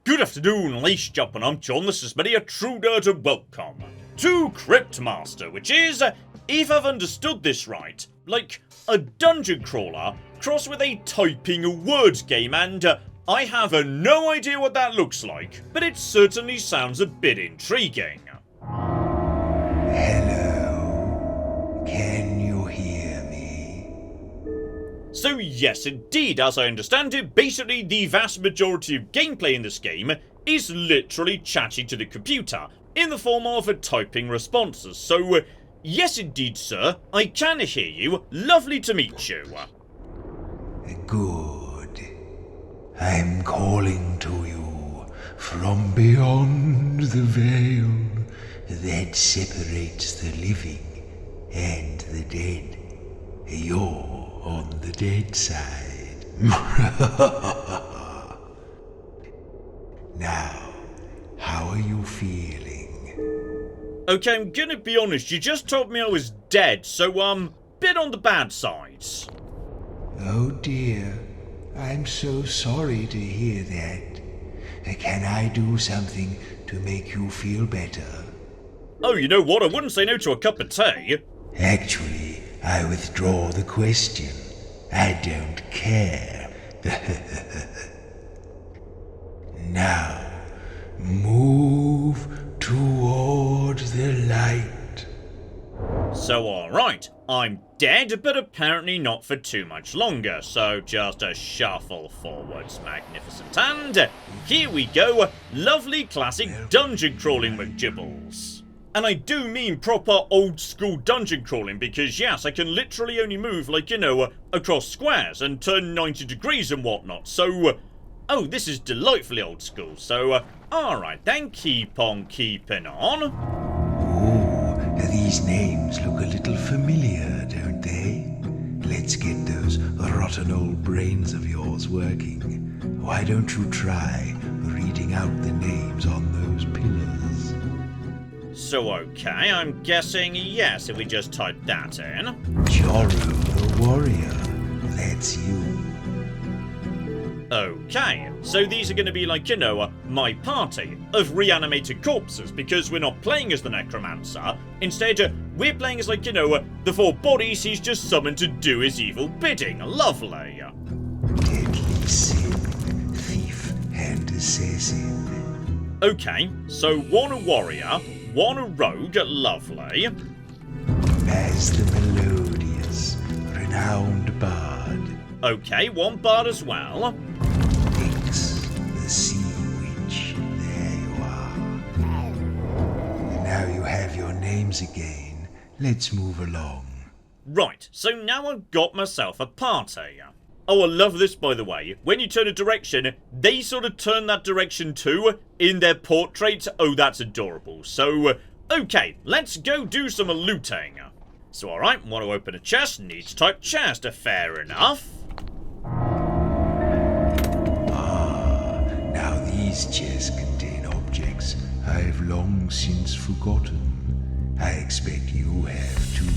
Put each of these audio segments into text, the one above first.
Good afternoon, ladies and gentlemen, I'm John, this is many a true nerd and welcome to Cryptmaster, which is, if I've understood this right, like a dungeon crawler crossed with a typing word game, and I have no idea what that looks like, but it certainly sounds a bit intriguing. Hello, can you hear me? So yes, indeed, as I understand it, basically the vast majority of gameplay in this game is literally chatting to the computer, in the form of typing responses. So yes indeed sir, I can hear you, lovely to meet you. Good. I'm calling to you from beyond the veil that separates the living and the dead. You're on the dead side. Now, how are you feeling? Okay, I'm gonna be honest, you just told me I was dead, so bit on the bad side. Oh dear, I'm so sorry to hear that. Can I do something to make you feel better? Oh, you know what, I wouldn't say no to a cup of tea. Actually, I withdraw the question. I don't care. Now, move toward the light. So alright, I'm dead, but apparently not for too much longer, so just a shuffle forwards, magnificent. And here we go, lovely classic dungeon crawling McGibbles. And I do mean proper old school dungeon crawling, because yes, I can literally only move, like, you know, across squares and turn 90 degrees and whatnot, so oh, this is delightfully old school, so alright then, keep on keeping on. Ooh, these names look a little familiar, don't they? Let's get those rotten old brains of yours working. Why don't you try reading out the names on those pillars? So okay, I'm guessing yes if we just type that in. Joru the warrior, that's you. Okay, so these are going to be like, you know, my party of reanimated corpses, because we're not playing as the necromancer. Instead, we're playing as, like, you know, the four bodies he's just summoned to do his evil bidding. Lovely. Deadly sin, thief and assassin. Okay, so one a warrior, one a rogue, lovely. As the melodious, renowned bard. Okay, one bard as well. Ix, the sea witch, there you are. And now you have your names again. Let's move along. Right, so now I've got myself a party. Oh, I love this, by the way. When you turn a direction, they sort of turn that direction too, in their portrait. Oh, that's adorable. So, okay, let's go do some looting. So, alright, want to open a chest, need to type chest, fair enough. Now these chests contain objects I've long since forgotten. I expect you have too.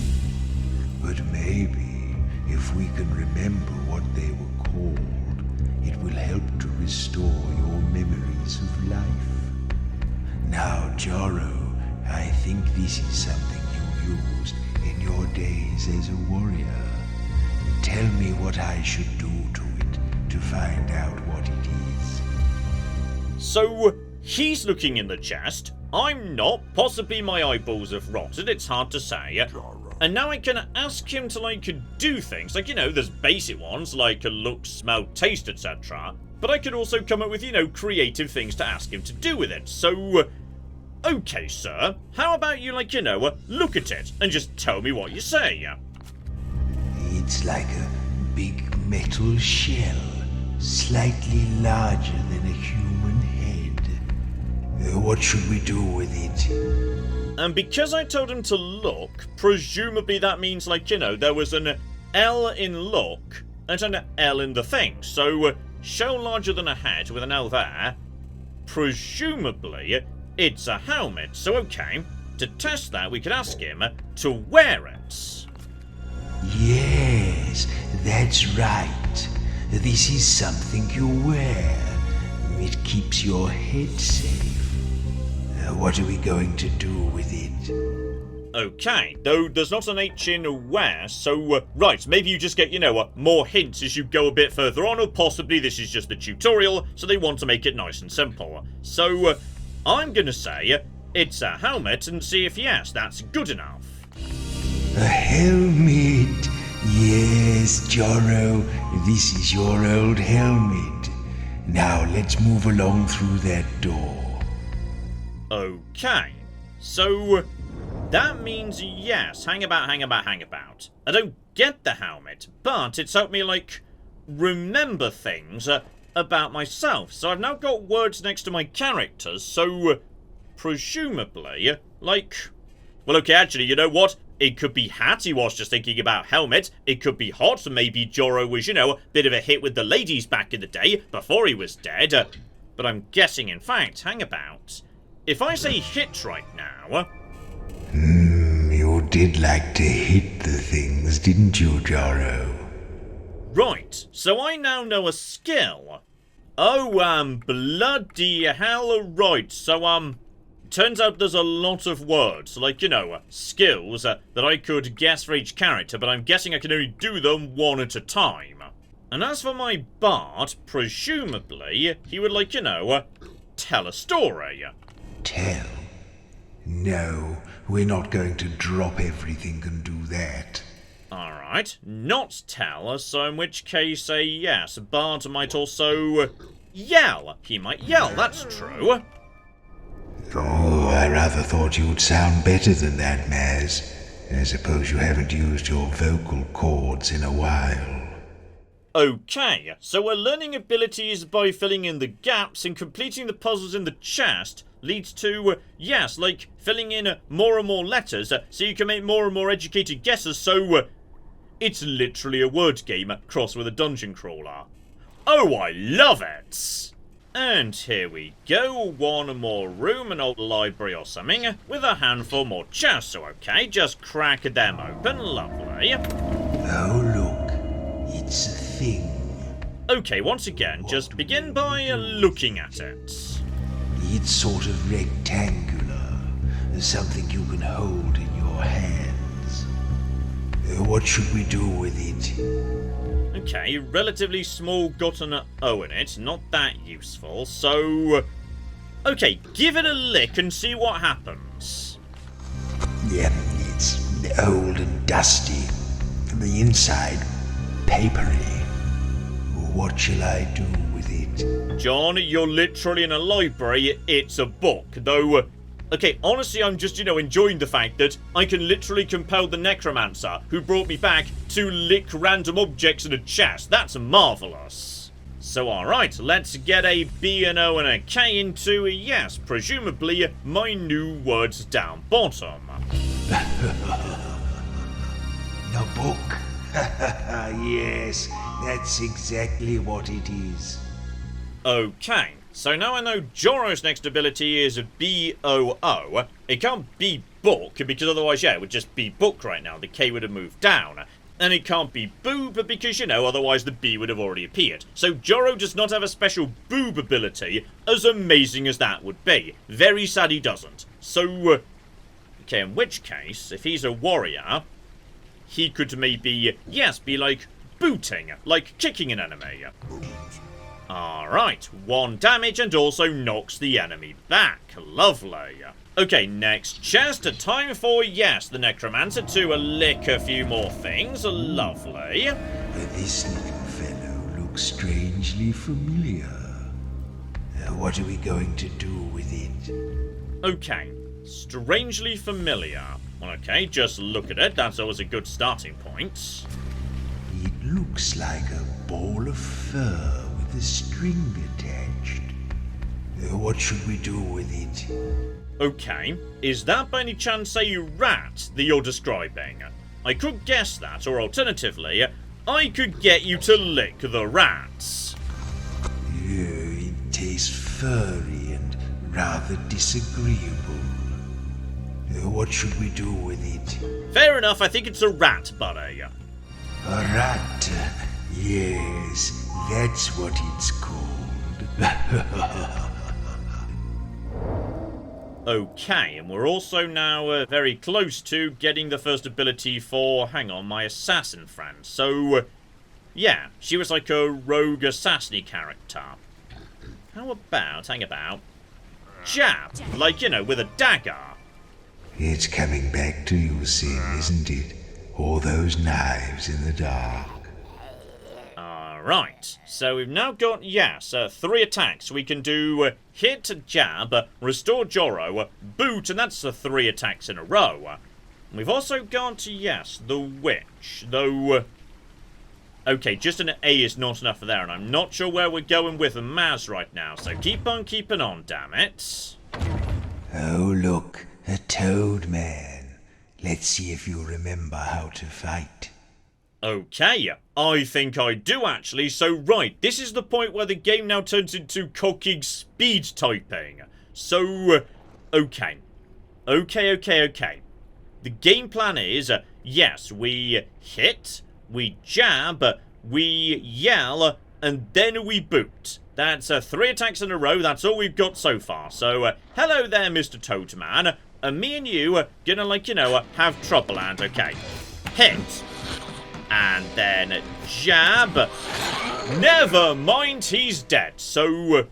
But maybe, if we can remember what they were called, it will help to restore your memories of life. Now, Joru, I think this is something you used in your days as a warrior. Tell me what I should do to it to find out what it is. So, he's looking in the chest. I'm not. Possibly my eyeballs have rotted, it's hard to say. And now I can ask him to, like, do things. Like, you know, there's basic ones, like look, smell, taste, etc. But I could also come up with, you know, creative things to ask him to do with it. So, okay, sir. How about you, like, you know, look at it and just tell me what you say? It's like a big metal shell, slightly larger than a human head. What should we do with it? And because I told him to look, presumably that means, like, you know, there was an L in look and an L in the thing. So, shell larger than a head with an L there. Presumably, it's a helmet. So, okay, to test that, we could ask him to wear it. Yes, that's right. This is something you wear. It keeps your head safe. What are we going to do with it? Okay, though there's not an H in where, so, right, maybe you just get, more hints as you go a bit further on, or possibly this is just the tutorial, so they want to make it nice and simple. So, I'm gonna say it's a helmet and see if, yes, that's good enough. A helmet? Yes, Joro, this is your old helmet. Now let's move along through that door. Okay, so that means yes, hang about. I don't get the helmet, but it's helped me, remember things about myself. So I've now got words next to my characters, so presumably, well, okay, actually, you know what? It could be hat, he was just thinking about helmet. It could be hot, maybe Joro was, a bit of a hit with the ladies back in the day, before he was dead. But I'm guessing, in fact, hang about. If I say hit right now... You did like to hit the things, didn't you, Joro? Right, so I now know a skill. Oh, bloody hell, right, so, turns out there's a lot of words, skills, that I could guess for each character, but I'm guessing I can only do them one at a time. And as for my bard, presumably, he would, tell a story. Tell? No, we're not going to drop everything and do that. Alright, not tell, so in which case, yes, bard might also yell. He might yell, that's true. Oh, I rather thought you'd sound better than that, Maz. I suppose you haven't used your vocal cords in a while. Okay, so we're learning abilities by filling in the gaps and completing the puzzles in the chest leads to, yes, filling in more and more letters so you can make more and more educated guesses, so it's literally a word game crossed with a dungeon crawler. Oh, I love it! And here we go, one more room, an old library or something, with a handful more chests, so okay, just crack them open, lovely. Oh look, it's a thing. Okay, once again, just begin by looking at it. It's sort of rectangular, something you can hold in your hands. What should we do with it? Okay, relatively small, got an O in it, not that useful, so... Okay, give it a lick and see what happens. Yeah, it's old and dusty. From the inside, papery. What shall I do with it? John, you're literally in a library, it's a book, though... Okay, honestly, I'm just, enjoying the fact that I can literally compel the necromancer who brought me back to lick random objects in a chest. That's marvellous. So, alright, let's get a B, an O, and a K into, yes, presumably, my new words down bottom. The book. Yes, that's exactly what it is. Okay. So now I know Joro's next ability is B-O-O. It can't be book, because otherwise, yeah, it would just be book right now. The K would have moved down. And it can't be boob, because, otherwise the B would have already appeared. So Joro does not have a special boob ability, as amazing as that would be. Very sad he doesn't. So, okay, in which case, if he's a warrior, he could maybe, yes, be booting, kicking an enemy. Alright, 1 damage and also knocks the enemy back. Lovely. Okay, next chest. Time for, yes, the necromancer to lick a few more things. Lovely. This little fellow looks strangely familiar. What are we going to do with it? Okay, strangely familiar. Okay, just look at it. That's always a good starting point. It looks like a ball of fur with a string attached. What should we do with it? Okay, is that by any chance a rat that you're describing? I could guess that, or alternatively, I could get you to lick the rats. It tastes furry and rather disagreeable. What should we do with it? Fair enough, I think it's a rat, buddy. A rat? Yes, that's what it's called. Okay, and we're also now very close to getting the first ability for, hang on, my assassin friend. So, yeah, she was like a rogue assassin character. How about, hang about, jab, like, you know, with a dagger. It's coming back to you, Sin, isn't it? All those knives in the dark. Alright, so we've now got, yes, 3 attacks. We can do hit, jab, restore Joro, boot, and that's 3 attacks in a row. We've also got, yes, the witch, though... Okay, just an A is not enough for there, and I'm not sure where we're going with Maz right now, so keep on keeping on, damn it. Oh, look, a toad man. Let's see if you remember how to fight. Okay, I think I do actually, so right, this is the point where the game now turns into cocking speed typing. So, okay. The game plan is, yes, we hit, we jab, we yell, and then we boot. That's 3 attacks in a row, that's all we've got so far. So, hello there, Mr. Toadman. Me and you gonna, like, you know, have trouble, and okay. Hit. And then jab. Never mind, he's dead. So,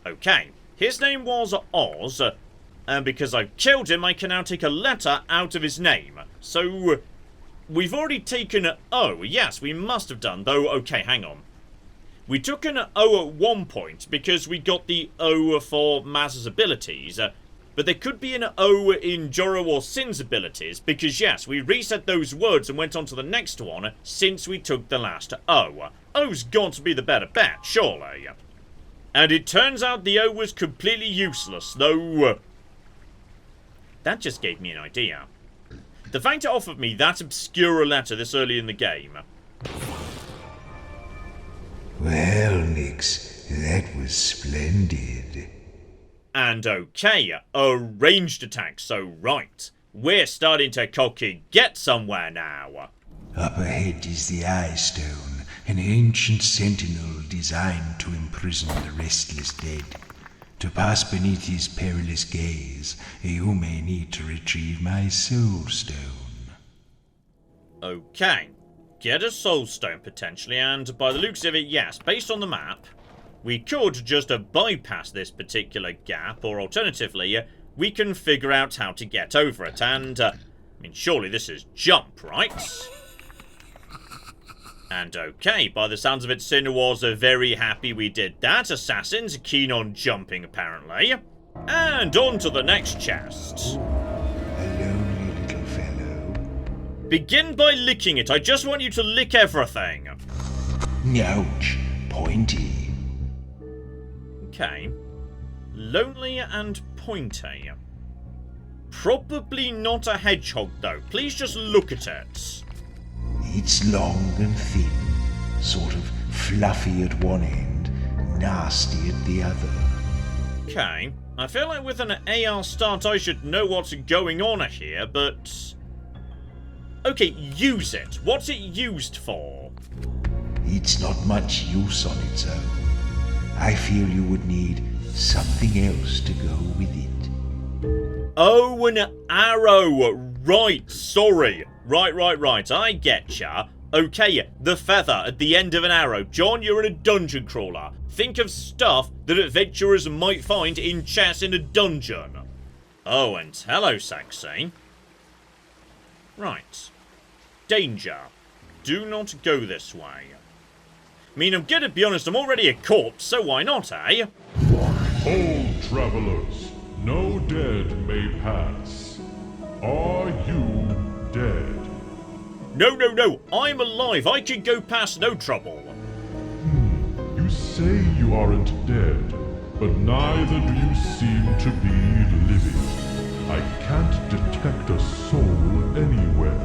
okay. His name was Oz, and because I've killed him, I can now take a letter out of his name. So, we've already taken an O. Yes, we must have done, though, okay, hang on. We took an O at one point because we got the O for Maz's abilities, but there could be an O in Joro or Sin's abilities, because yes, we reset those words and went on to the next one since we took the last O. O's got to be the better bet, surely. And it turns out the O was completely useless, though... that just gave me an idea. The fact it offered me that obscure letter this early in the game. Well, Nix, that was splendid. And okay, a ranged attack, so right. We're starting to get somewhere now. Up ahead is the eyestone, an ancient sentinel designed to imprison the restless dead. To pass beneath his perilous gaze, you may need to retrieve my soulstone. Okay, get a soulstone potentially, and by the looks of it, yes, based on the map, we could just bypass this particular gap, or alternatively, we can figure out how to get over it, and, I mean, surely this is jump, right? And okay, by the sounds of it, Sin was very happy we did that. Assassins keen on jumping, apparently. And on to the next chest. A lonely little fellow. Begin by licking it. I just want you to lick everything. Ouch, pointy. Okay. Lonely and pointy. Probably not a hedgehog, though. Please just look at it. It's long and thin, sort of fluffy at one end, nasty at the other. Okay. I feel like with an AR start I should know what's going on here, but... okay, use it. What's it used for? It's not much use on its own. I feel you would need something else to go with it. Oh, an arrow! Right, sorry. Right, I getcha. Okay, the feather at the end of an arrow. John, you're in a dungeon crawler. Think of stuff that adventurers might find in chests in a dungeon. Oh, and hello, Sexy. Right. Danger. Do not go this way. I mean, I'm gonna be honest, I'm already a corpse, so why not, eh? Hold, travelers. No dead may pass. Are you dead? No, I'm alive. I can go past no trouble. You say you aren't dead, but neither do you seem to be living. I can't detect a soul anywhere.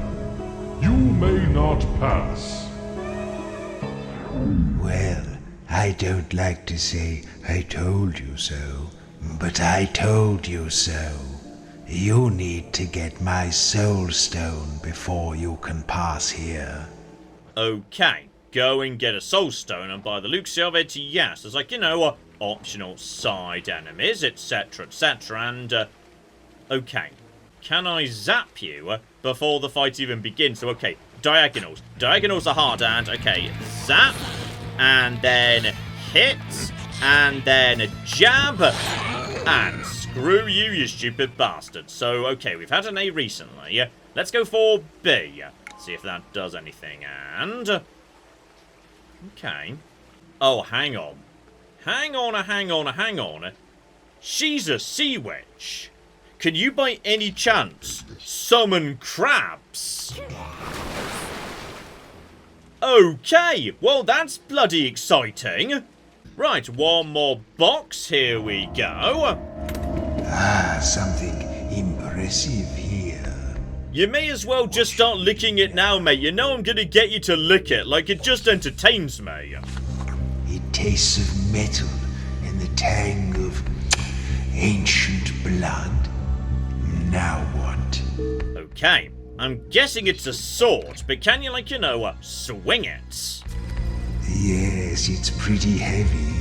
You may not pass. Well, I don't like to say I told you so, but I told you so. You need to get my soulstone before you can pass here. Okay, go and get a soulstone, and by the looks of it, yes, there's like, you know, optional side enemies, etc, etc, and, okay. Can I zap you before the fight even begins? So, okay, diagonals. Diagonals are hard, and, okay, zap, and then hit, and then jab, and screw you, you stupid bastard. So, okay, we've had an A recently. Let's go for B. See if that does anything, and... okay. Oh, hang on. Hang on. She's a sea witch. Can you by any chance summon crabs? Okay, well that's bloody exciting. Right, one more box, here we go. Ah, something impressive here. You may as well just start licking it now, mate. You know I'm gonna get you to lick it, like it just entertains me. It tastes of metal and the tang of ancient blood. Now what? Okay, I'm guessing it's a sword, but can you, like, you know, swing it? Yes, it's pretty heavy.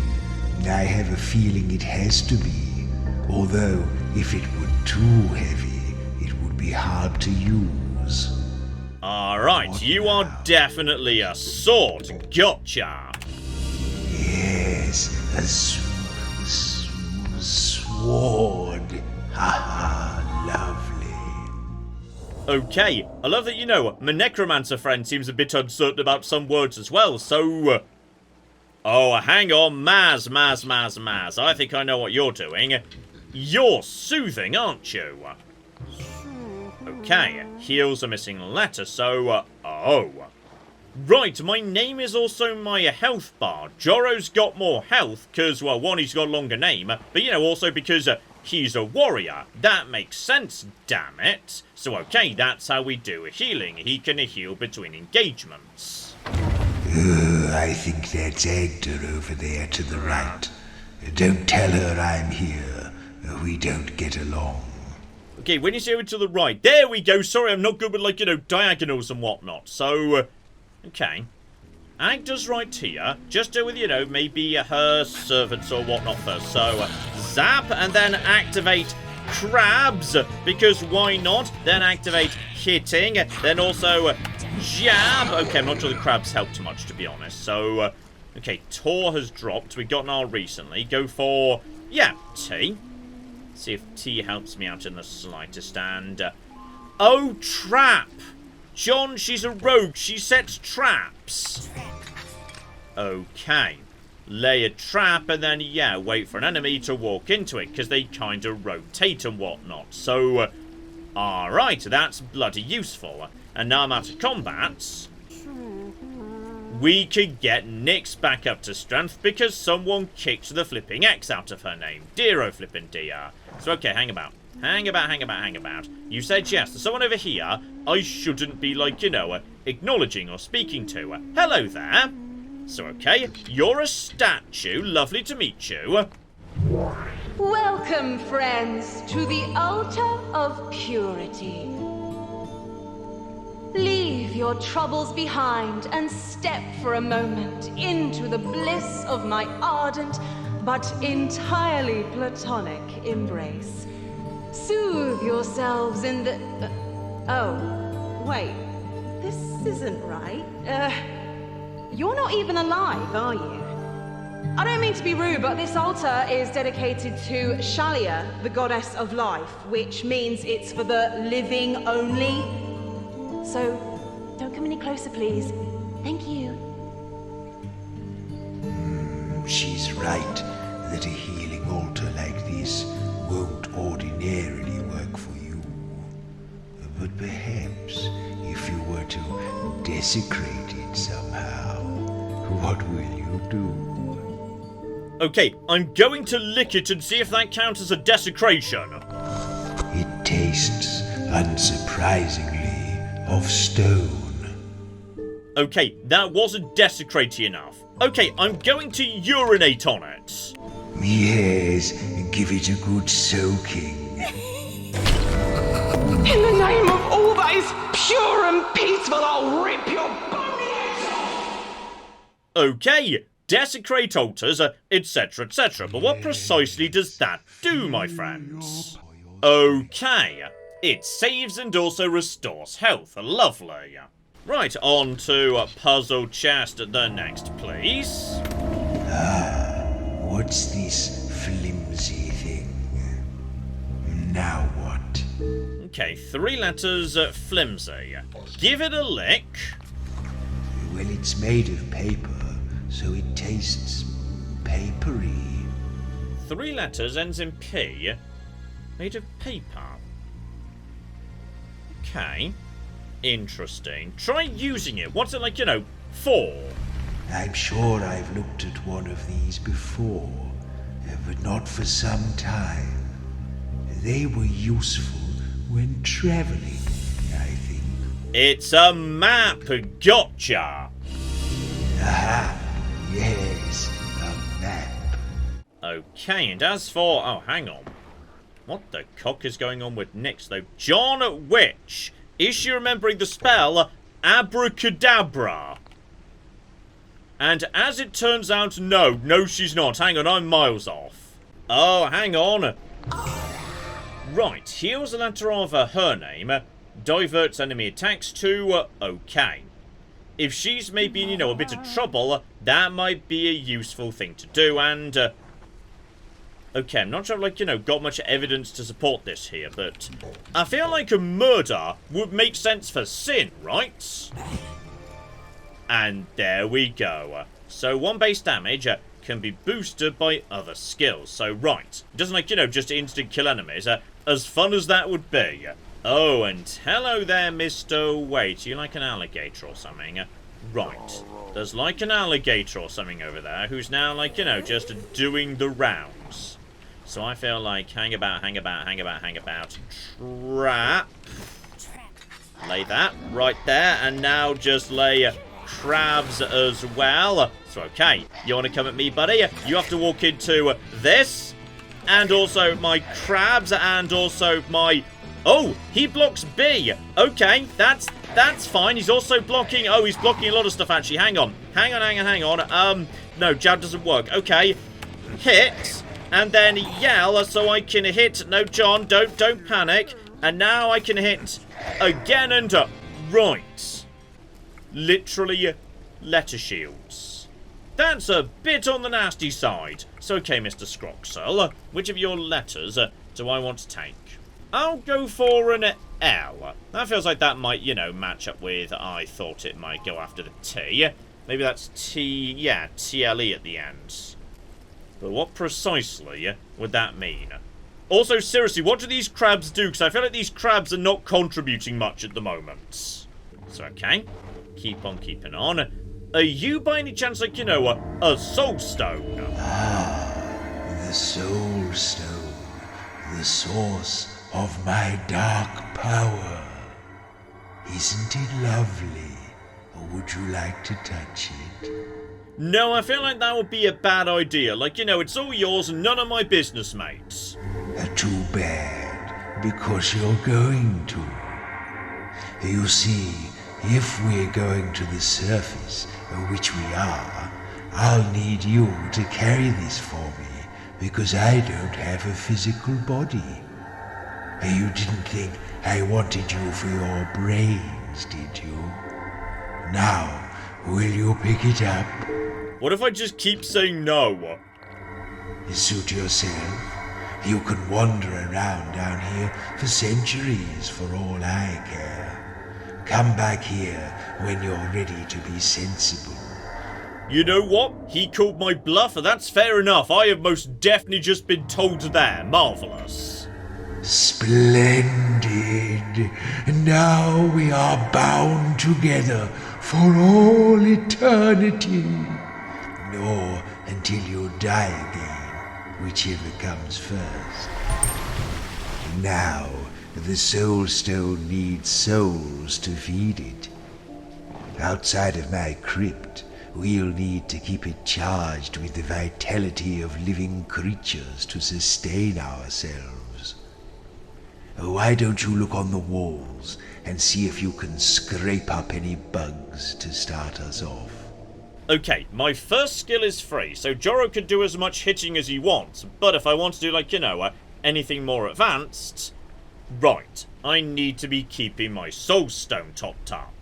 I have a feeling it has to be. Although, if it were too heavy, it would be hard to use. Alright, you are definitely a sword. Gotcha. Yes, a sword. Haha, lovely. Okay, I love that, you know, my necromancer friend seems a bit uncertain about some words as well, so... oh, hang on, Maz. I think I know what you're doing. You're soothing, aren't you? Okay, heal's a missing letter, so... oh. Right, my name is also my health bar. Joro's got more health, because, well, one, he's got a longer name, but, you know, also because... he's a warrior. That makes sense, damn it. So, okay, that's how we do healing. He can heal between engagements. I think that's Agda over there to the right. Don't tell her I'm here. We don't get along. Okay, when you say over to the right, there we go. Sorry, I'm not good with, like, you know, diagonals and whatnot. So, okay. Agda's right here. Just do with, you know, maybe her servants or whatnot first. So, zap, and then activate crabs, because why not? Then activate hitting, then also jab. Okay, I'm not sure the crabs help too much, to be honest. So, okay, Tor has dropped. We got an R recently. Go for, yeah, T. See if T helps me out in the slightest. And, oh, trap. John, she's a rogue. She sets traps. Okay. Lay a trap and then, yeah, wait for an enemy to walk into it, because they kind of rotate and whatnot. So, alright, that's bloody useful. And now I'm out of combat. We could get Nyx back up to strength because someone kicked the flipping X out of her name. Dear oh flippin' dear. So, okay, hang about. Hang about. You said yes. There's someone over here I shouldn't be, like, you know, acknowledging or speaking to. Hello there. So, okay, you're a statue. Lovely to meet you. Welcome, friends, to the altar of purity. Leave your troubles behind and step for a moment into the bliss of my ardent but entirely platonic embrace. Soothe yourselves in the... oh, wait. This isn't right. You're not even alive, are you? I don't mean to be rude, but this altar is dedicated to Shalia, the goddess of life, which means it's for the living only. So, don't come any closer, please. Thank you. She's right that a healing altar like this won't ordinarily work for you. But perhaps if you were to desecrate it somehow, what will you do? Okay, I'm going to lick it and see if that counts as a desecration. It tastes, unsurprisingly, of stone. Okay, that wasn't desecrating enough. Okay, I'm going to urinate on it. Yes, give it a good soaking. In the name of all that is pure and peaceful, I'll rip your bones off! Okay, desecrate altars, etc, etc. But what precisely does that do, my friends? Okay, it saves and also restores health. Lovely. Right, on to puzzle chest the next, please. What's this flimsy thing? Now what? Okay, 3 letters, flimsy. Give it a lick. Well, it's made of paper, so it tastes papery. 3 letters, ends in P. Made of paper. Okay. Interesting. Try using it. What's it like, for? I'm sure I've looked at one of these before, but not for some time. They were useful when traveling, I think. It's a map. Gotcha. Aha, yes, a map. Okay, and as for... Oh, hang on. What the cock is going on with Nyx, though? John Witch. Is she remembering the spell Abracadabra? And as it turns out, no, she's not. Hang on, I'm miles off. Oh, hang on. Right, here's a letter of her name. Diverts enemy attacks to okay. If she's maybe in, a bit of trouble, that might be a useful thing to do, and... okay, I'm not sure I've, got much evidence to support this here, but... I feel like a murder would make sense for sin, right? And there we go. So 1 base damage can be boosted by other skills. So, right. It doesn't, just instant kill enemies. As fun as that would be. Oh, and hello there, Mr. Wait. You like an alligator or something? Right. There's like an alligator or something over there who's now, just doing the rounds. So I feel like hang about. Trap. Lay that right there. And now just lay crabs as well. So, okay. You want to come at me, buddy? You have to walk into this. And also my crabs. And also my... Oh, he blocks B. Okay, that's fine. He's also blocking... Oh, he's blocking a lot of stuff, actually. Hang on. No, jab doesn't work. Okay. Hit. And then yell so I can hit... No, John, don't panic. And now I can hit again and... Right. Literally letter shields. That's a bit on the nasty side. So, okay, Mr. Scroxel, which of your letters do I want to take? I'll go for an L. That feels like that might, match up with I thought it might go after the T. Maybe that's T... Yeah, TLE at the end. But what precisely would that mean? Also, seriously, what do these crabs do? Because I feel like these crabs are not contributing much at the moment. So, okay. Keep on keeping on. Are you, by any chance, a soulstone? Ah, the soulstone. The source of my dark power. Isn't it lovely? Or would you like to touch it? No, I feel like that would be a bad idea. It's all yours and none of my business, mates. Too bad, because you're going to. You see, if we're going to the surface, which we are, I'll need you to carry this for me, because I don't have a physical body. You didn't think I wanted you for your brains, did you? Now, will you pick it up? What if I just keep saying no? Suit yourself. You can wander around down here for centuries for all I care. Come back here when you're ready to be sensible. You know what? He called my bluff, and that's fair enough. I have most definitely just been told there. Marvellous. Splendid. Now we are bound together for all eternity. Or until you die again, whichever comes first. Now, the soulstone needs souls to feed it. Outside of my crypt, we'll need to keep it charged with the vitality of living creatures to sustain ourselves. Why don't you look on the walls and see if you can scrape up any bugs to start us off? Okay, my first skill is free, so Joro can do as much hitting as he wants, but if I want to do, like, anything more advanced... Right, I need to be keeping my soulstone topped up.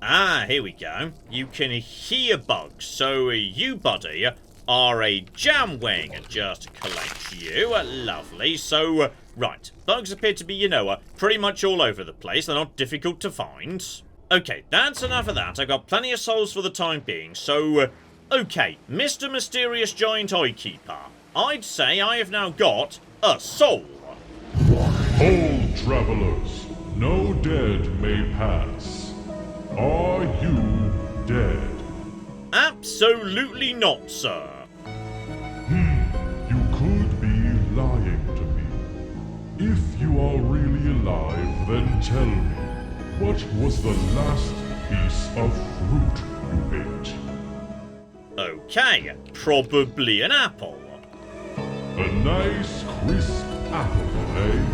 Ah, here we go. You can hear bugs, so you, buddy, are a jam wing, and just collect you. Lovely. So, right, bugs appear to be, pretty much all over the place. They're not difficult to find. Okay, that's enough of that. I've got plenty of souls for the time being, so... okay, Mr. Mysterious Giant Eye Keeper. I'd say I have now got a soul. Hold, travelers. No dead may pass. Are you dead? Absolutely not, sir. You could be lying to me. If you are really alive, then tell me, what was the last piece of fruit you ate? Okay, probably an apple. A nice, crisp apple, eh?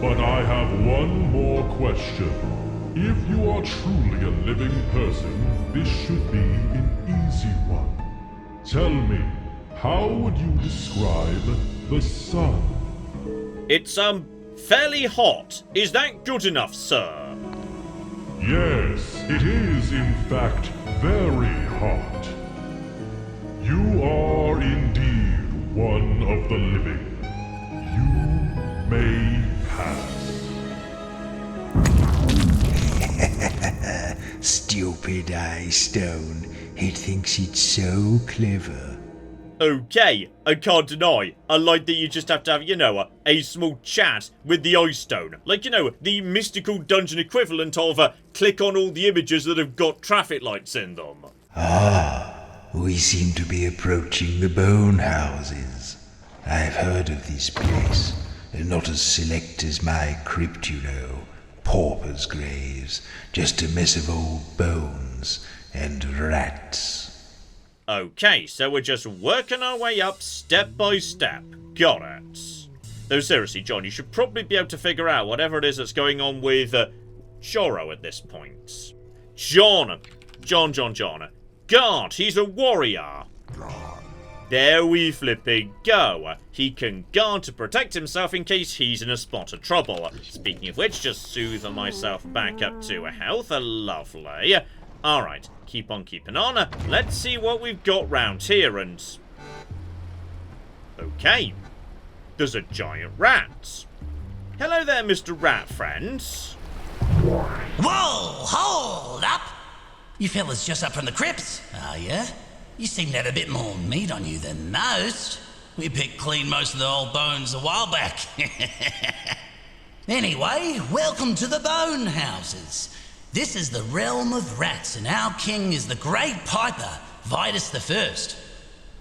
But I have one more question. If you are truly a living person, this should be an easy one. Tell me, how would you describe the sun? It's, fairly hot. Is that good enough, sir? Yes, it is in fact very hot. You are indeed one of the living. You may pass. Stupid eyestone. It thinks it's so clever. Okay, I can't deny. I like that you just have to have, a small chat with the eyestone. Like, the mystical dungeon equivalent of click on all the images that have got traffic lights in them. We seem to be approaching the bonehouses. I've heard of this place. Not as select as my crypt, Paupers' graves. Just a mess of old bones and rats. Okay, so we're just working our way up step by step. Got it. Though seriously, John, you should probably be able to figure out whatever it is that's going on with Joro at this point. John. God, he's a warrior. There we flipping go. He can guard to protect himself in case he's in a spot of trouble. Speaking of which, just soothe myself back up to a health. Lovely. Alright, keep on keeping on. Let's see what we've got round here and... okay. There's a giant rat. Hello there, Mr. Rat Friend. Whoa! Hold up! You fellas just up from the crypts, are ya? You seem to have a bit more meat on you than most. We picked clean most of the old bones a while back. Anyway, welcome to the bonehouses. This is the realm of rats, and our king is the Great Piper, Vitus the First.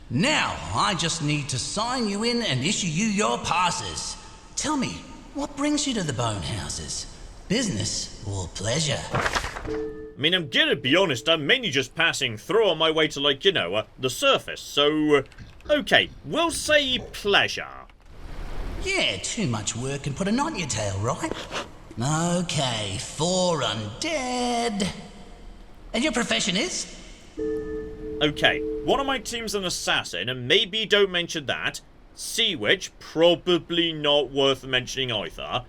Now, I just need to sign you in and issue you your passes. Tell me, what brings you to the bonehouses? Business or pleasure? I mean, I'm gonna be honest, I'm mainly just passing through on my way to, the surface, so... okay, we'll say pleasure. Yeah, too much work can put a knot in your tail, right? Okay, 4 undead. And your profession is? Okay, one of my team's an assassin, and maybe don't mention that. Sea Witch, probably not worth mentioning either.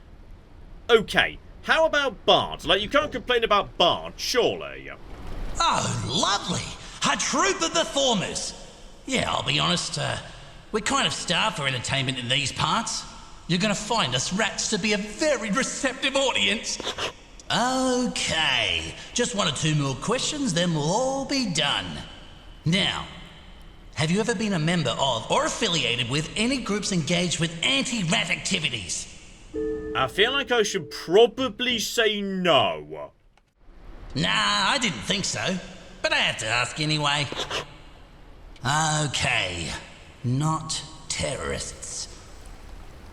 Okay, how about Bard? You can't complain about Bard, surely. Oh, lovely. A troop of performers. Yeah, I'll be honest, we're kind of starved for entertainment in these parts. You're gonna find us rats to be a very receptive audience. Okay, just 1 or 2 more questions, then we'll all be done. Now, have you ever been a member of or affiliated with any groups engaged with anti-rat activities? I feel like I should probably say no. Nah, I didn't think so, but I had to ask anyway. Okay, not terrorists.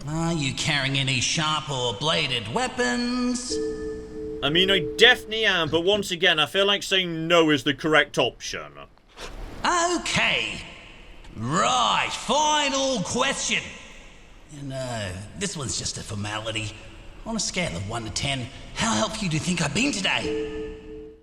Are you carrying any sharp or bladed weapons? I mean, I definitely am, but once again, I feel like saying no is the correct option. Okay. Right, final question. This one's just a formality. On a scale of 1 to 10, how helpful do you think I've been today?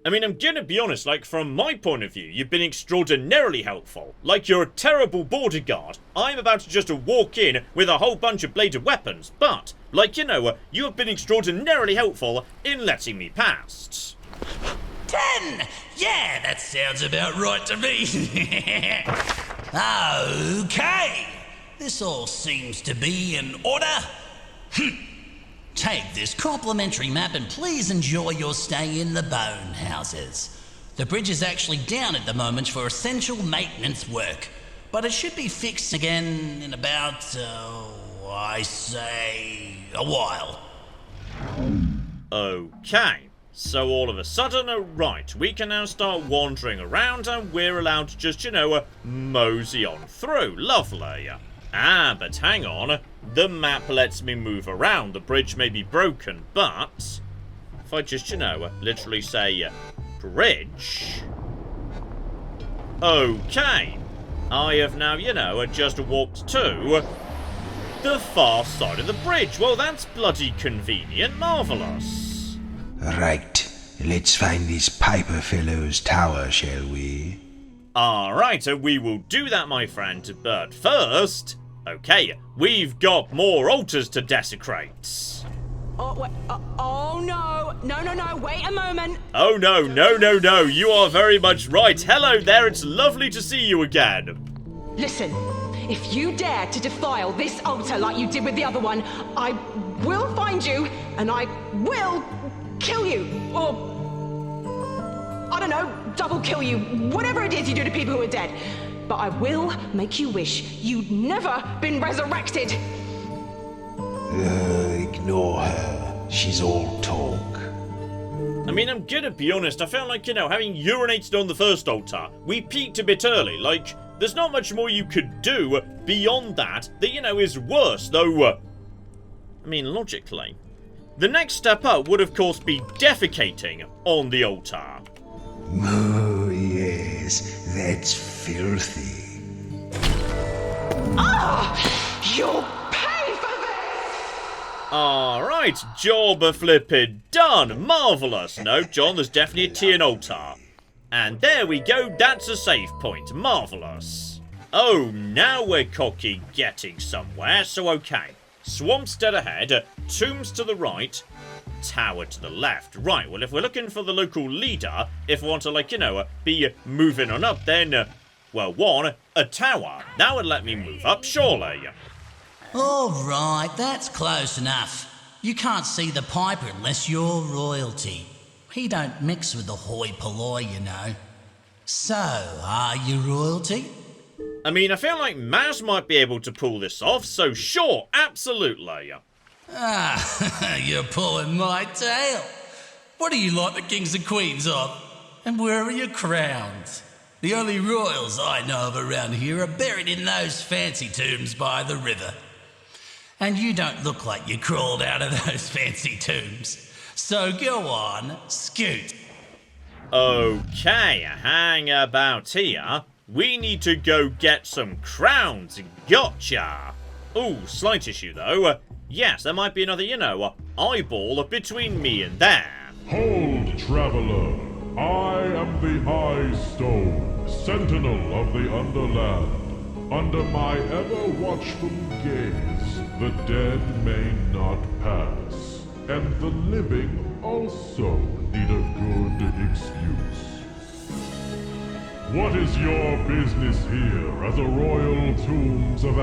I mean, I'm gonna be honest, like, from my point of view, you've been extraordinarily helpful. Like, you're a terrible border guard. I'm about to just walk in with a whole bunch of bladed weapons, but, like, you know, you have been extraordinarily helpful in letting me past. 10! Yeah, that sounds about right to me. Okay, this all seems to be in order. Take this complimentary map and please enjoy your stay in the bonehouses. The bridge is actually down at the moment for essential maintenance work, but it should be fixed again in about, I say, a while. Okay, so all of a sudden, right, we can now start wandering around and we're allowed to just, you know, mosey on through. Lovely. Ah, but hang on. The map lets me move around. The bridge may be broken, but if I just, you know, literally say bridge. Okay. I have now, you know, just walked to the far side of the bridge. Well, that's bloody convenient. Marvellous. Right, let's find this Piper fellow's tower, shall we? Alright, so we will do that, my friend, but first, okay, we've got more altars to desecrate. Oh, wait, oh no, wait a moment. Oh no, you are very much right. Hello there, it's lovely to see you again. Listen, if you dare to defile this altar like you did with the other one, I will find you and I will kill you, or I don't know, double kill you, whatever it is you do to people who are dead. But I will make you wish you'd never been resurrected. Ignore her. She's all talk. I mean, I'm gonna be honest, I felt like, you know, having urinated on the first altar, we peaked a bit early. Like, there's not much more you could do beyond that, you know, is worse, though, I mean, logically. The next step up would, of course, be defecating on the altar. Oh, yes, that's filthy. You'll pay for this! Alright, job flippin' done. Marvellous. No, John, there's definitely a T in altar. And there we go, that's a save point. Marvellous. Oh, now we're cocky getting somewhere, so okay. Swamp's dead ahead, tombs to the right, tower to the left. Right, well, if we're looking for the local leader, if we want to, like, you know, be moving on up, then, well, one, a tower. That would let me move up, surely. All right, that's close enough. You can't see the Piper unless you're royalty. He don't mix with the hoi polloi, you know. So, are you royalty? I mean, I feel like Maz might be able to pull this off, so sure, absolutely. Ah, you're pulling my tail. What are you like the kings and queens of? And where are your crowns? The only royals I know of around here are buried in those fancy tombs by the river. And you don't look like you crawled out of those fancy tombs. So go on, scoot. Okay, hang about here. We need to go get some crowns. Gotcha. Ooh, slight issue though. Yes, there might be another, you know, eyeball between me and there. Hold, traveler. I am the eyestone, sentinel of the underland. Under my ever-watchful gaze, the dead may not pass, and the living also need a good excuse. What is your business here at the royal tombs of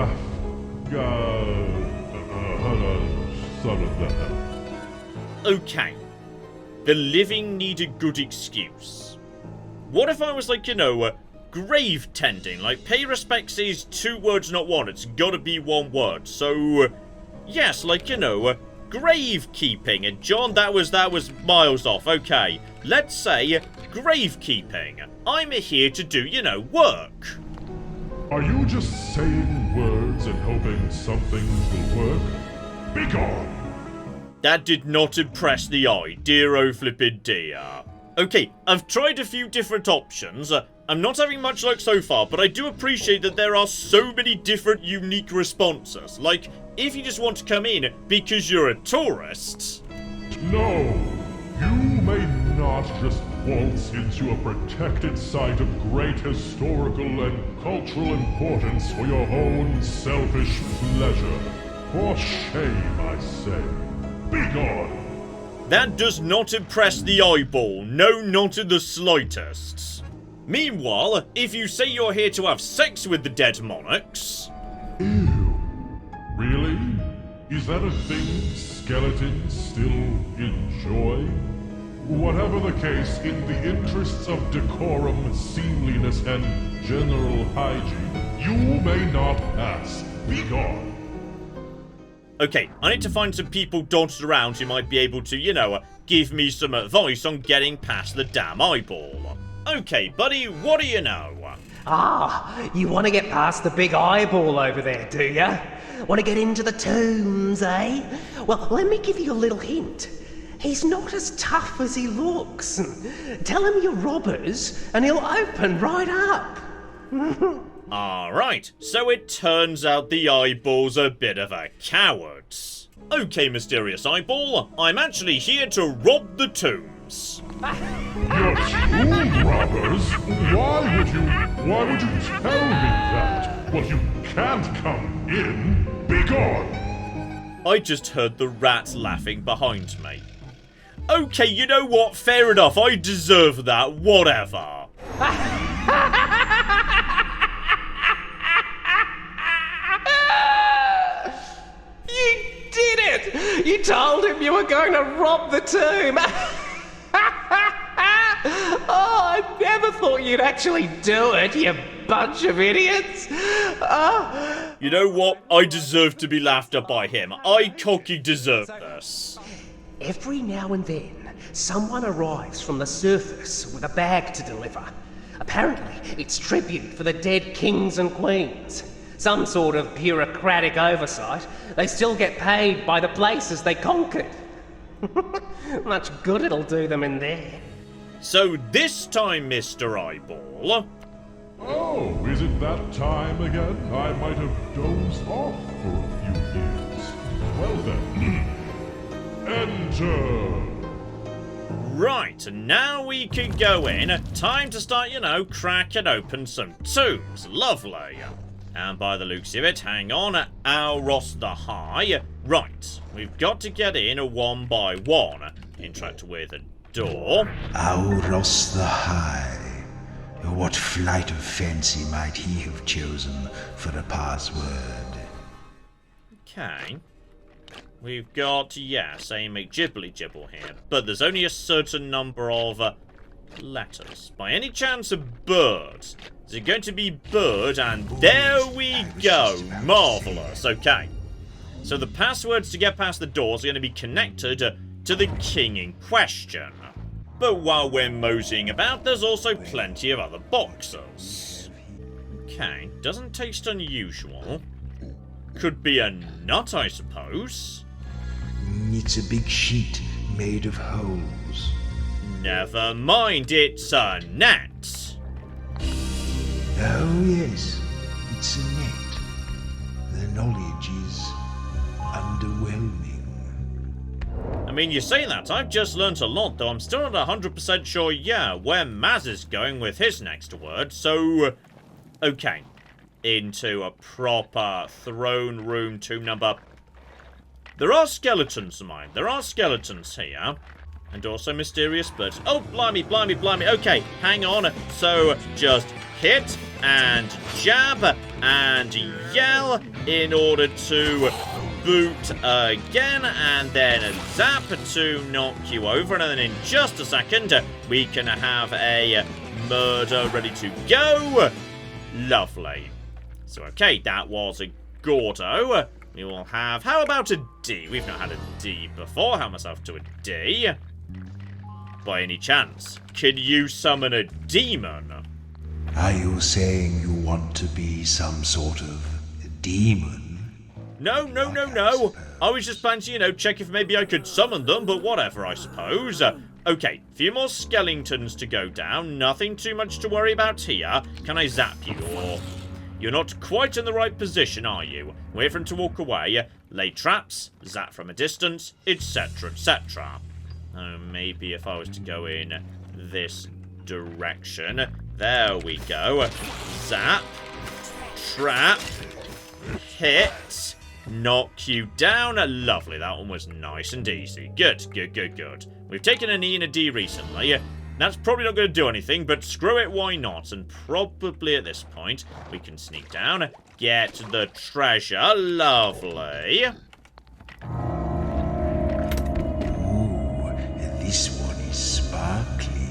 Okay. The living need a good excuse. What if I was like, you know, grave tending? Like, pay respects is 2 words, not 1. It's gotta be 1 word. So, yes, like, you know, grave keeping. And John, that was miles off. Okay. Let's say grave keeping. I'm here to do, you know, work. Are you just saying words and hoping something will work? Be gone! That did not impress the eye, dear oh flippin' dear. Okay, I've tried a few different options. I'm not having much luck so far, but I do appreciate that there are so many different unique responses. Like, if you just want to come in because you're a tourist. No, you may not just waltz into a protected site of great historical and cultural importance for your own selfish pleasure. For shame, I say. Begone! That does not impress the eyeball. No, not in the slightest. Meanwhile, if you say you're here to have sex with the dead monarchs... Ew. Really? Is that a thing skeletons still enjoy? Whatever the case, in the interests of decorum, seemliness, and general hygiene, you may not pass. Begone! Okay, I need to find some people dotted around who might be able to, you know, give me some advice on getting past the damn eyeball. Okay, buddy, what do you know? Ah, you want to get past the big eyeball over there, do ya? Want to get into the tombs, eh? Well, let me give you a little hint. He's not as tough as he looks. Tell him you're robbers, and he'll open right up. Alright, so it turns out the eyeball's a bit of a coward. Okay, mysterious eyeball, I'm actually here to rob the tombs. You're tomb robbers? Why would you tell me that? Well, you can't come in. Begone! I just heard the rat laughing behind me. Okay, you know what? Fair enough, I deserve that, whatever. You did it! You told him you were going to rob the tomb! Oh, I never thought you'd actually do it, you bunch of idiots! Oh. You know what? I deserve to be laughed at by him. I cocky deserve this. Every now and then, someone arrives from the surface with a bag to deliver. Apparently, it's tribute for the dead kings and queens. Some sort of bureaucratic oversight. They still get paid by the places they conquered. Much good it'll do them in there. So this time, Mr. Eyeball... Oh, is it that time again? I might have dozed off for a few years. Well then, enter! Right, now we can go in. Time to start, you know, cracking open some tombs. Lovely. And by the looks of it, hang on, Alros the High. Right, we've got to get in one by one. Interact with a door. Auros the High. What flight of fancy might he have chosen for a password? Okay. We've got, yeah, say McGibbly-Gibble here. But there's only a certain number of letters. By any chance a bird? Is it going to be bird? And there we go. Marvellous. Okay. So the passwords to get past the doors are going to be connected to the king in question. But while we're moseying about, there's also plenty of other boxes. Okay, doesn't taste unusual. Could be a nut, I suppose. It's a big sheet made of holes. Never mind, it's a net. Oh yes, it's a net. The knowledge is underwhelming. I mean, you say that, I've just learnt a lot, though I'm still not 100% sure, yeah, where Maz is going with his next word, so... Okay. Into a proper throne room tomb number... There are skeletons, mind. There are skeletons here. And also mysterious birds. Oh, blimey, blimey, blimey. Okay, hang on. So, just hit and jab and yell in order to... boot again, and then zap to knock you over, and then in just a second we can have a murder ready to go. Lovely. So okay, that was a Gordo. We will have, how about a D? We've not had a D before. Help myself to a D. By any chance, can you summon a demon? Are you saying you want to be some sort of demon? No. I was just planning to, you know, check if maybe I could summon them, but whatever, I suppose. Okay, few more skeletons to go down. Nothing too much to worry about here. Can I zap you, or... You're not quite in the right position, are you? Wait for him to walk away, lay traps, zap from a distance, etc., etc. Oh, maybe if I was to go in this direction. There we go. Zap. Trap. Hit. Knock you down. Lovely. That one was nice and easy. Good, good, good, good. We've taken an E and a D recently. That's probably not going to do anything, but screw it, why not? And probably at this point, we can sneak down, get the treasure. Lovely. Ooh, this one is sparkly.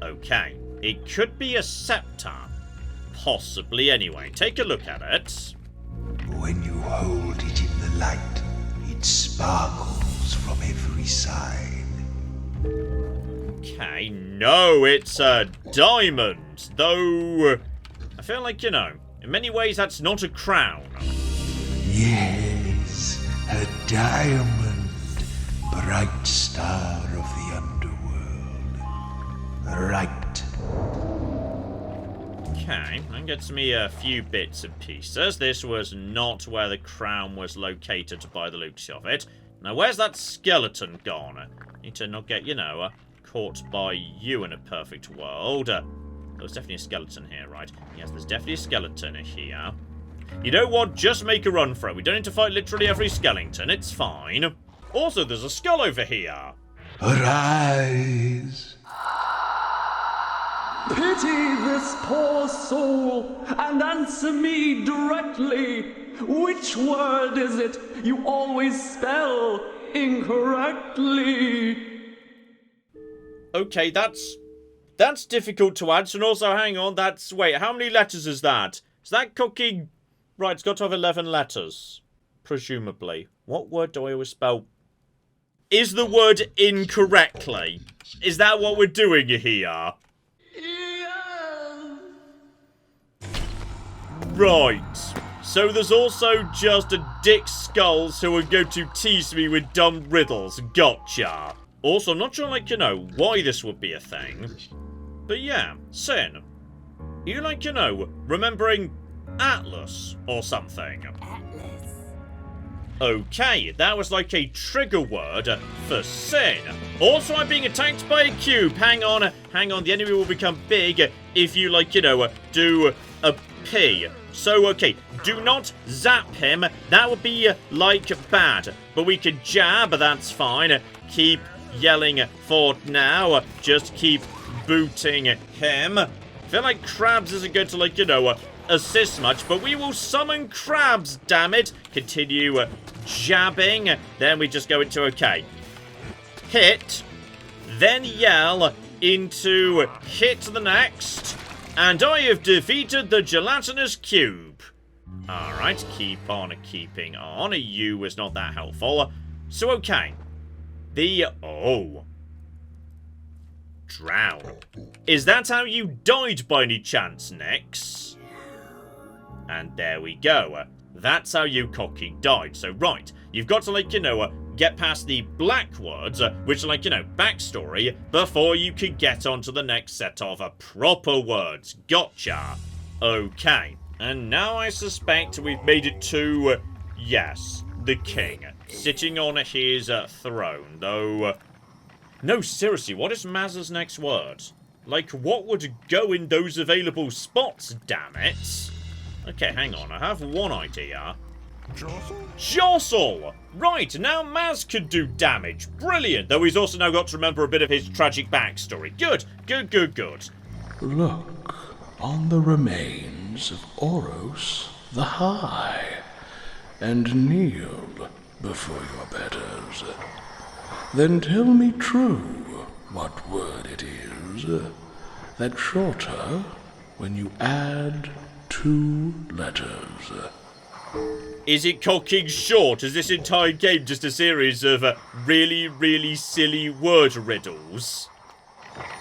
Okay, it could be a scepter. Possibly anyway. Take a look at it. When you hold it in the light, it sparkles from every side. Okay, no, it's a diamond. Though, I feel like, you know, in many ways that's not a crown. Yes, a diamond, bright star of the underworld. Right. Okay, that gets me a few bits and pieces. This was not where the crown was located by the looks of it. Now, where's that skeleton gone? Need to not get, you know, caught by you in a perfect world. There's definitely a skeleton here, right? Yes, there's definitely a skeleton here. You know what? Just make a run for it. We don't need to fight literally every skeleton. It's fine. Also, there's a skull over here. Arise. Pity this poor soul and answer me directly. Which word is it you always spell incorrectly? Okay, that's difficult to answer. And also, hang on, wait, how many letters is that? Is that cooking? Right, it's got to have 11 letters. Presumably. What word do I always spell? Is the word incorrectly? Is that what we're doing here? Right. So there's also just a dick skulls who are going to tease me with dumb riddles. Gotcha. Also, I'm not sure, like, you know, why this would be a thing. But yeah, Sin. You, like, you know, remembering Atlas or something? Atlas. Okay, that was like a trigger word for Sin. Also, I'm being attacked by a cube. Hang on. The enemy will become big if you, like, you know, do a P. So, okay, do not zap him. That would be, like, bad. But we could jab, that's fine. Keep yelling for now. Just keep booting him. I feel like Crabs isn't going to, like, you know, assist much, but we will summon Crabs, damn it. Continue jabbing. Then we just go into, okay, hit, then yell into hit the next. And I have defeated the gelatinous cube. Alright, keep on keeping on. A U was not that helpful. So, okay. Drown. Is that how you died by any chance, Nix? And there we go. That's how you cocky died. So, right. You've got to, like, you know, get past the black words, which are, like, you know, backstory, before you can get onto the next set of proper words. Gotcha. Okay. And now I suspect we've made it to, yes, the king, sitting on his throne, though. No, seriously, what is Maz's next word? Like, what would go in those available spots, damn it? Okay, hang on, I have one idea. Jostle! Right, now Maz could do damage. Brilliant, though he's also now got to remember a bit of his tragic backstory. Good, good, good, good. Look on the remains of Oros the High, and kneel before your betters. Then tell me true what word it is that's shorter when you add 2 letters. Is it cocking short? Is this entire game just a series of really, really silly word riddles?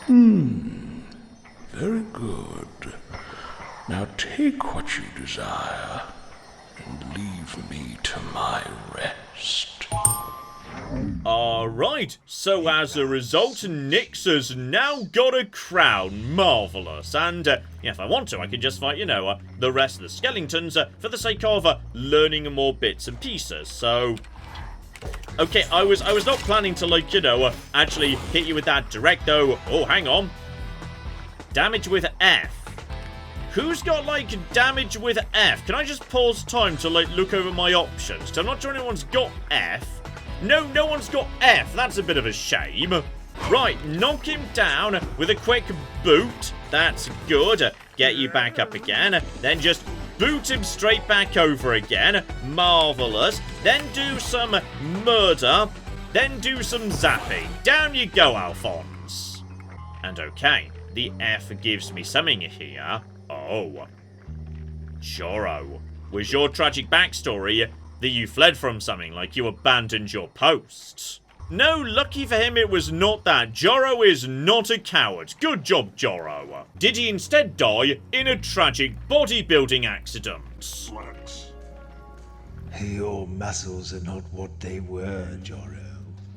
Very good. Now take what you desire and leave me to my rest. Alright, so as a result, Nyx has now got a crown. Marvellous. And, yeah, if I want to, I can just fight, you know, the rest of the skeletons for the sake of learning more bits and pieces. So, Okay, I was not planning to, like, you know, actually hit you with that direct, though. Oh, hang on. Damage with F. Who's got, like, damage with F? Can I just pause time to, like, look over my options? Because I'm not sure anyone's got F. No, no one's got F. That's a bit of a shame. Right, knock him down with a quick boot. That's good. Get you back up again. Then just boot him straight back over again. Marvellous. Then do some murder. Then do some zapping. Down you go, Alphonse. And okay, the F gives me something here. Oh. Joro. Was your tragic backstory that you fled from something, like you abandoned your post? No, lucky for him it was not that. Joro is not a coward. Good job, Joro. Did he instead die in a tragic bodybuilding accident? Your muscles are not what they were, Joro.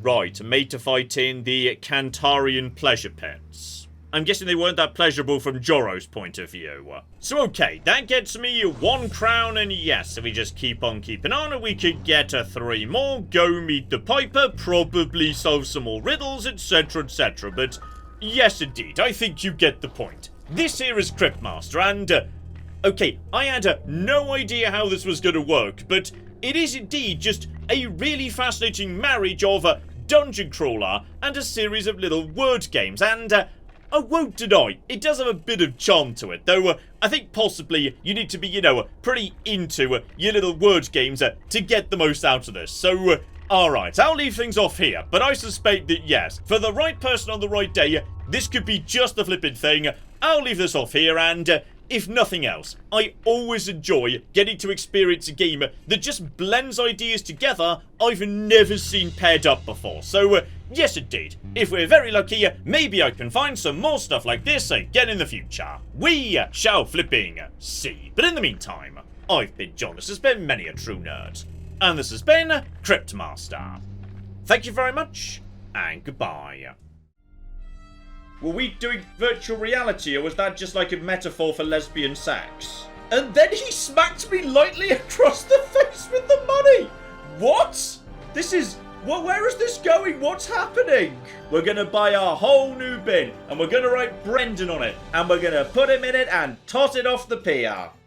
Right, made to fight in the Cantarian pleasure pits. I'm guessing they weren't that pleasurable from Joro's point of view. So okay, that gets me 1 crown, and yes, if we just keep on keeping on, we could get 3 more, go meet the Piper, probably solve some more riddles, etc, etc. But yes indeed, I think you get the point. This here is Cryptmaster, and okay, I had no idea how this was going to work, but it is indeed just a really fascinating marriage of a dungeon crawler and a series of little word games, and I won't deny, it does have a bit of charm to it, though I think possibly you need to be, you know, pretty into your little word games to get the most out of this. So, alright, I'll leave things off here, but I suspect that yes, for the right person on the right day, this could be just the flippin' thing. I'll leave this off here, and if nothing else, I always enjoy getting to experience a game that just blends ideas together I've never seen paired up before. So, yes indeed, if we're very lucky, maybe I can find some more stuff like this again in the future. We shall flipping see. But in the meantime, I've been John, this has been Many a True Nerd, and this has been Cryptmaster. Thank you very much, and goodbye. Were we doing virtual reality, or was that just like a metaphor for lesbian sex? And then he smacked me lightly across the face with the money! What? This is... where is this going? What's happening? We're gonna buy a whole new bin, and we're gonna write Brendan on it, and we're gonna put him in it and toss it off the pier.